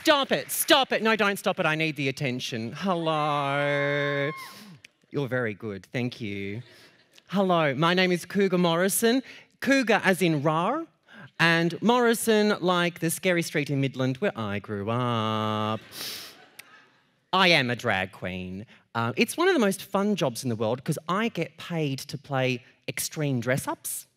Stop it, stop it. No, don't stop it. I need the attention. Hello. You're very good, thank you. Hello, my name is Cougar Morrison. Cougar as in rar, and Morrison like the scary street in Midland where I grew up. I am a drag queen. It's one of the most fun jobs in the world because I get paid to play extreme dress-ups.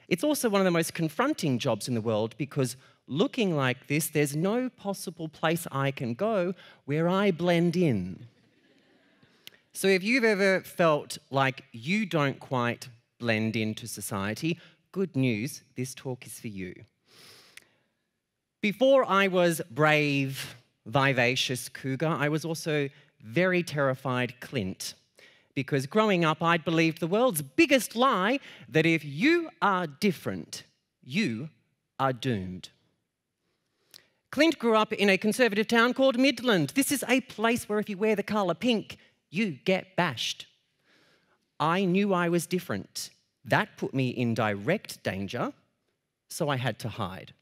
It's also one of the most confronting jobs in the world because looking like this, there's no possible place I can go where I blend in. So if you've ever felt like you don't quite blend into society, good news, this talk is for you. Before I was brave, vivacious Cougar, I was also very terrified Clint, because growing up I'd believed the world's biggest lie that if you are different, you are doomed. Clint grew up in a conservative town called Midland. This is a place where if you wear the colour pink, you get bashed. I knew I was different. That put me in direct danger, so I had to hide.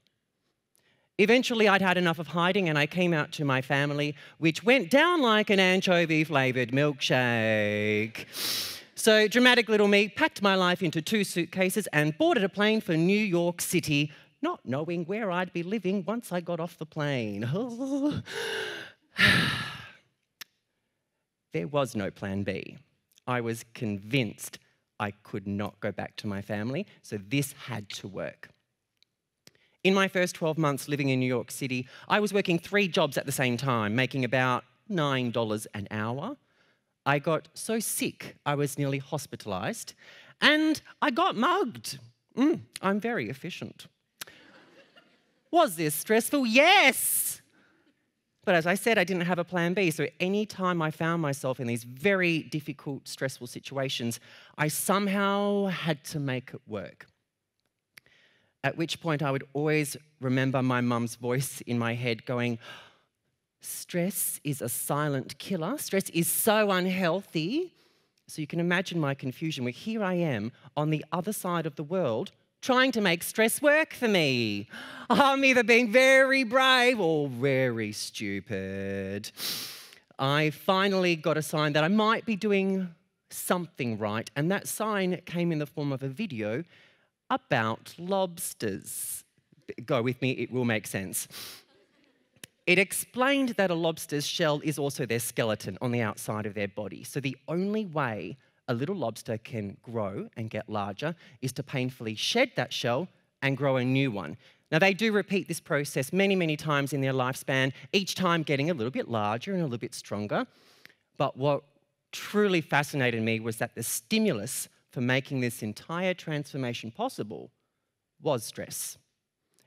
Eventually, I'd had enough of hiding and I came out to my family, which went down like an anchovy-flavoured milkshake. So dramatic little me packed my life into 2 suitcases and boarded a plane for New York City, not knowing where I'd be living once I got off the plane. There was no plan B. I was convinced I could not go back to my family, so this had to work. In my first 12 months living in New York City, I was working 3 jobs at the same time, making about $9 an hour. I got so sick, I was nearly hospitalised, and I got mugged. I'm very efficient. Was this stressful? Yes! But as I said, I didn't have a plan B, so any time I found myself in these very difficult, stressful situations, I somehow had to make it work. At which point I would always remember my mum's voice in my head going, stress is a silent killer. Stress is so unhealthy. So you can imagine my confusion where here I am on the other side of the world trying to make stress work for me. I'm either being very brave or very stupid. I finally got a sign that I might be doing something right, and that sign came in the form of a video about lobsters. Go with me, it will make sense. It explained that a lobster's shell is also their skeleton on the outside of their body. So the only way a little lobster can grow and get larger is to painfully shed that shell and grow a new one. Now, they do repeat this process many, many times in their lifespan, each time getting a little bit larger and a little bit stronger. But what truly fascinated me was that the stimulus for making this entire transformation possible was stress.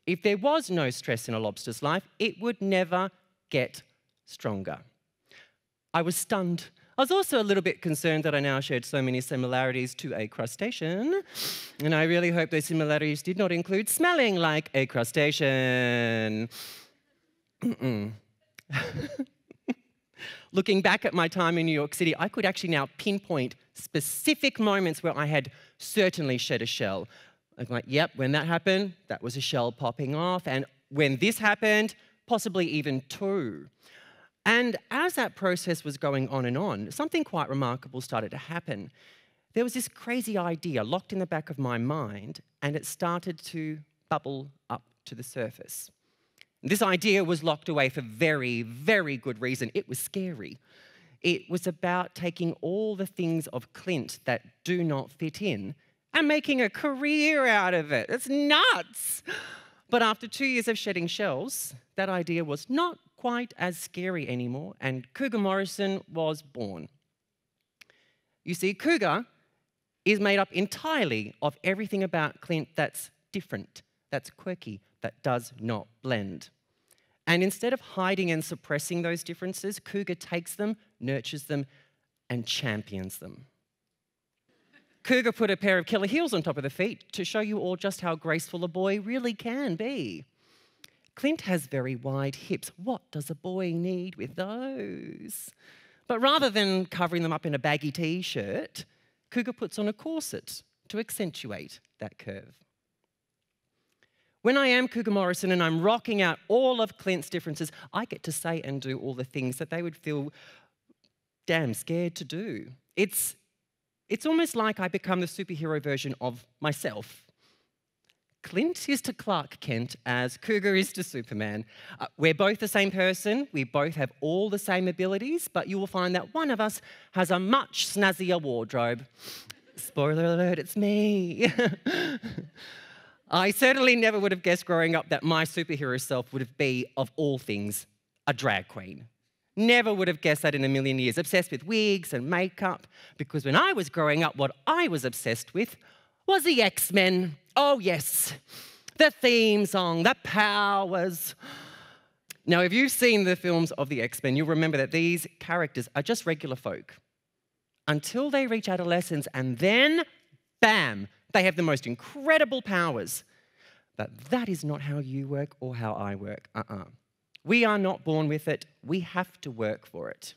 If there was no stress in a lobster's life, it would never get stronger. I was stunned. I was also a little bit concerned that I now shared so many similarities to a crustacean, and I really hope those similarities did not include smelling like a crustacean. Looking back at my time in New York City, I could actually now pinpoint specific moments where I had certainly shed a shell. I'm like, yep, when that happened, that was a shell popping off. And when this happened, possibly even 2. And as that process was going on, something quite remarkable started to happen. There was this crazy idea locked in the back of my mind, and it started to bubble up to the surface. This idea was locked away for very, very good reason. It was scary. It was about taking all the things of Clint that do not fit in and making a career out of it. It's nuts. But after 2 years of shedding shells, that idea was not quite as scary anymore, and Cougar Morrison was born. You see, Cougar is made up entirely of everything about Clint that's different, that's quirky, that does not blend. And instead of hiding and suppressing those differences, Cougar takes them, nurtures them, and champions them. Cougar put a pair of killer heels on top of the feet to show you all just how graceful a boy really can be. Clint has very wide hips. What does a boy need with those? But rather than covering them up in a baggy t-shirt, Cougar puts on a corset to accentuate that curve. When I am Cougar Morrison and I'm rocking out all of Clint's differences, I get to say and do all the things that they would feel damn scared to do. It's almost like I become the superhero version of myself. Clint is to Clark Kent as Cougar is to Superman. We're both the same person, we both have all the same abilities, but you will find that one of us has a much snazzier wardrobe. Spoiler alert, it's me. I certainly never would have guessed growing up that my superhero self would be, of all things, a drag queen. Never would have guessed that in a million years. Obsessed with wigs and makeup, because when I was growing up, what I was obsessed with was the X-Men. Oh yes, the theme song, the powers. Now, if you've seen the films of the X-Men, you'll remember that these characters are just regular folk until they reach adolescence, and then, bam, they have the most incredible powers. But that is not how you work or how I work. We are not born with it. We have to work for it.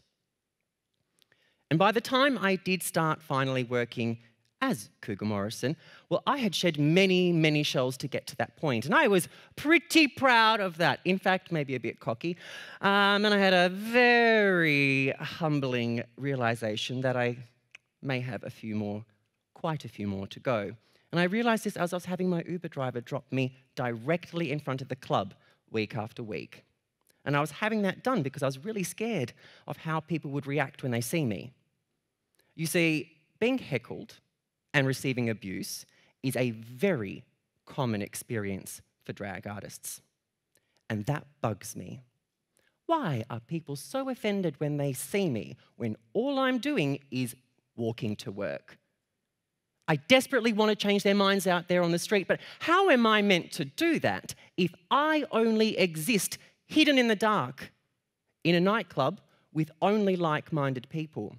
And by the time I did start finally working as Cougar Morrison, well, I had shed many, many shells to get to that point, and I was pretty proud of that. In fact, maybe a bit cocky. And I had a very humbling realization that I may have quite a few more to go. And I realized this as I was having my Uber driver drop me directly in front of the club week after week. And I was having that done because I was really scared of how people would react when they see me. You see, being heckled and receiving abuse is a very common experience for drag artists. And that bugs me. Why are people so offended when they see me when all I'm doing is walking to work? I desperately want to change their minds out there on the street, but how am I meant to do that if I only exist hidden in the dark in a nightclub with only like-minded people?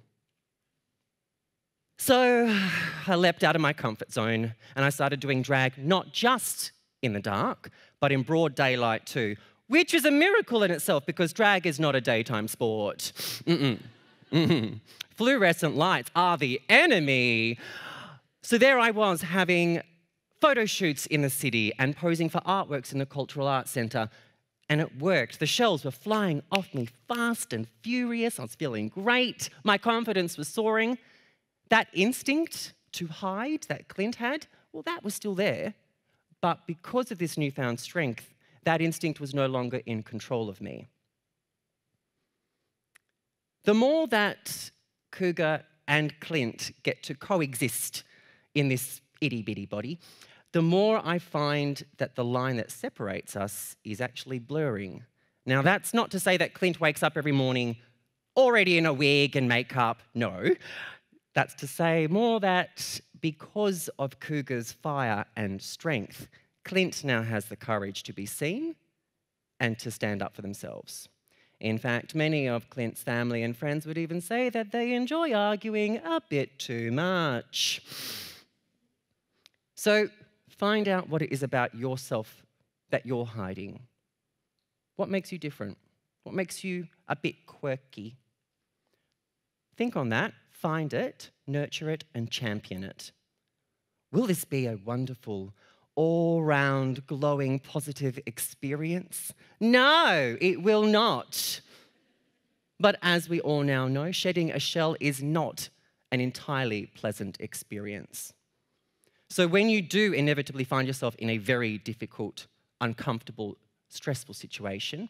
So I leapt out of my comfort zone and I started doing drag not just in the dark, but in broad daylight too, which is a miracle in itself because drag is not a daytime sport. Fluorescent lights are the enemy. So there I was having photo shoots in the city and posing for artworks in the Cultural Arts Centre. And it worked. The shells were flying off me fast and furious. I was feeling great. My confidence was soaring. That instinct to hide that Clint had, well, that was still there. But because of this newfound strength, that instinct was no longer in control of me. The more that Cougar and Clint get to coexist in this itty-bitty body, the more I find that the line that separates us is actually blurring. Now, that's not to say that Clint wakes up every morning already in a wig and makeup. No. That's to say more that because of Cougar's fire and strength, Clint now has the courage to be seen and to stand up for themselves. In fact, many of Clint's family and friends would even say that they enjoy arguing a bit too much. So find out what it is about yourself that you're hiding. What makes you different? What makes you a bit quirky? Think on that, find it, nurture it, and champion it. Will this be a wonderful, all-round, glowing, positive experience? No, it will not. But as we all now know, shedding a shell is not an entirely pleasant experience. So when you do inevitably find yourself in a very difficult, uncomfortable, stressful situation,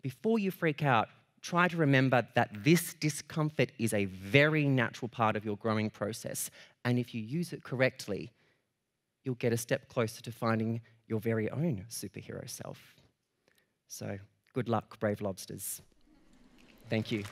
before you freak out, try to remember that this discomfort is a very natural part of your growing process. And if you use it correctly, you'll get a step closer to finding your very own superhero self. So good luck, brave lobsters. Thank you.